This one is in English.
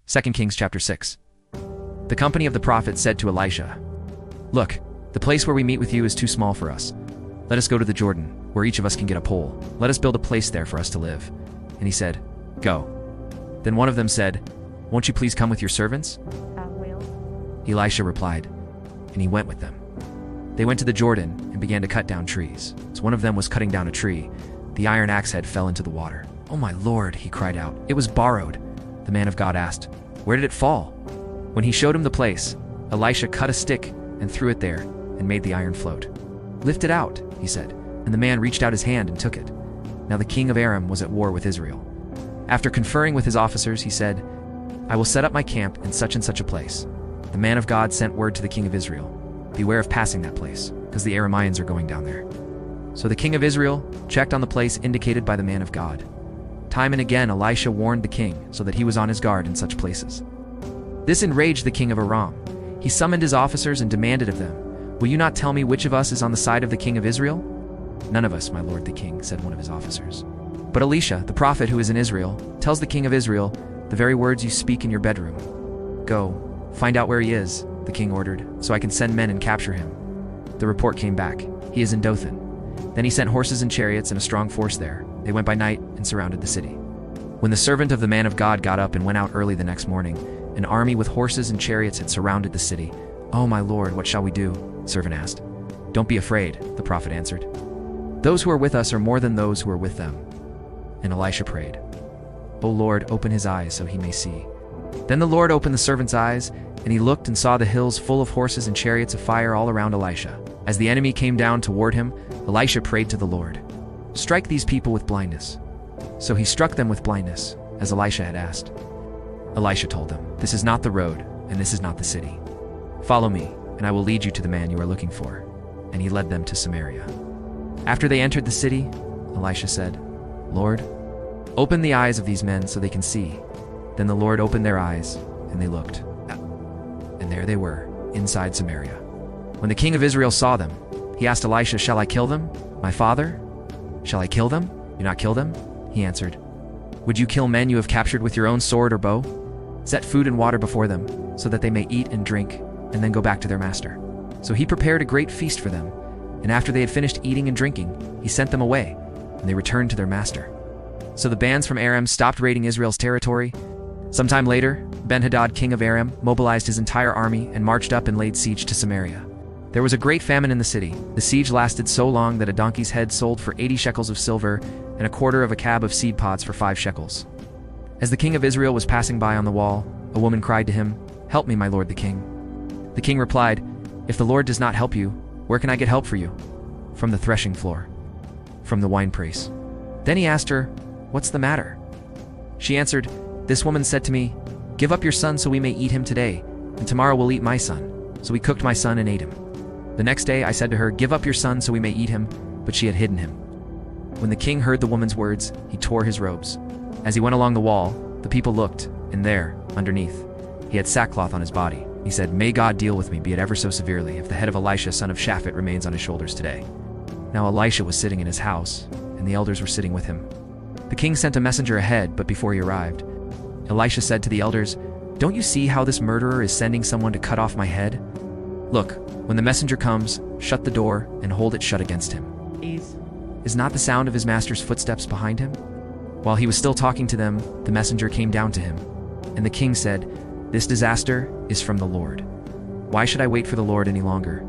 2 Kings chapter 6. The company of the prophets said to Elisha, "Look, the place where we meet with you is too small for us. Let us go to the Jordan, where each of us can get a pole. Let us build a place there for us to live." And he said, "Go." Then one of them said, "Won't you please come with your servants?" I will. Elisha replied, and he went with them. They went to the Jordan and began to cut down trees. As one of them was cutting down a tree, the iron axe head fell into the water. "Oh my Lord," he cried out, "it was borrowed." The man of God asked, "Where did it fall?" When he showed him the place, Elisha cut a stick and threw it there and made the iron float. "Lift it out," he said, and the man reached out his hand and took it. Now the king of Aram was at war with Israel. After conferring with his officers, he said, "I will set up my camp in such and such a place." The man of God sent word to the king of Israel, "Beware of passing that place, because the Arameans are going down there." So the king of Israel checked on the place indicated by the man of God. Time and again Elisha warned the king so that he was on his guard in such places. This enraged the king of Aram. He summoned his officers and demanded of them, "Will you not tell me which of us is on the side of the king of Israel?" "None of us, my lord the king," said one of his officers. But Elisha, the prophet who is in Israel, tells the king of Israel the very words you speak in your bedroom. "Go, find out where he is," the king ordered, "so I can send men and capture him." The report came back, "He is in Dothan." Then he sent horses and chariots and a strong force there. They went by night and surrounded the city. When the servant of the man of God got up and went out early the next morning, an army with horses and chariots had surrounded the city. "Oh my lord, what shall we do?" the servant asked. "Don't be afraid," the prophet answered. "Those who are with us are more than those who are with them." And Elisha prayed, "O Lord, open his eyes so he may see." Then the Lord opened the servant's eyes, and he looked and saw the hills full of horses and chariots of fire all around Elisha. As the enemy came down toward him, Elisha prayed to the Lord, "Strike these people with blindness." So he struck them with blindness, as Elisha had asked. Elisha told them, "This is not the road, and this is not the city. Follow me, and I will lead you to the man you are looking for." And he led them to Samaria. After they entered the city, Elisha said, "Lord, open the eyes of these men so they can see." Then the Lord opened their eyes, and they looked. And there they were, inside Samaria. When the king of Israel saw them, he asked Elisha, "Shall I kill them, my father? Shall I kill them? Do not kill them?" He answered, "Would you kill men you have captured with your own sword or bow? Set food and water before them, so that they may eat and drink, and then go back to their master." So he prepared a great feast for them, and after they had finished eating and drinking, he sent them away, and they returned to their master. So the bands from Aram stopped raiding Israel's territory. Sometime later, Ben-Hadad, king of Aram, mobilized his entire army and marched up and laid siege to Samaria. There was a great famine in the city. The siege lasted so long that a donkey's head sold for 80 shekels of silver and a quarter of a cab of seed pods for 5 shekels. As the king of Israel was passing by on the wall, a woman cried to him, "Help me, my lord the king." The king replied, "If the Lord does not help you, where can I get help for you?" "From the threshing floor, from the winepress." Then he asked her, "What's the matter?" She answered, "This woman said to me, 'Give up your son so we may eat him today, and tomorrow we'll eat my son.' So we cooked my son and ate him. The next day I said to her, 'Give up your son so we may eat him,' but she had hidden him." When the king heard the woman's words, he tore his robes. As he went along the wall, the people looked, and there, underneath, he had sackcloth on his body. He said, "May God deal with me, be it ever so severely, if the head of Elisha son of Shaphat remains on his shoulders today." Now Elisha was sitting in his house, and the elders were sitting with him. The king sent a messenger ahead, but before he arrived, Elisha said to the elders, "Don't you see how this murderer is sending someone to cut off my head? Look, when the messenger comes, shut the door and hold it shut against him." Is not the sound of his master's footsteps behind him? While he was still talking to them, the messenger came down to him. And the king said, "This disaster is from the Lord. Why should I wait for the Lord any longer?"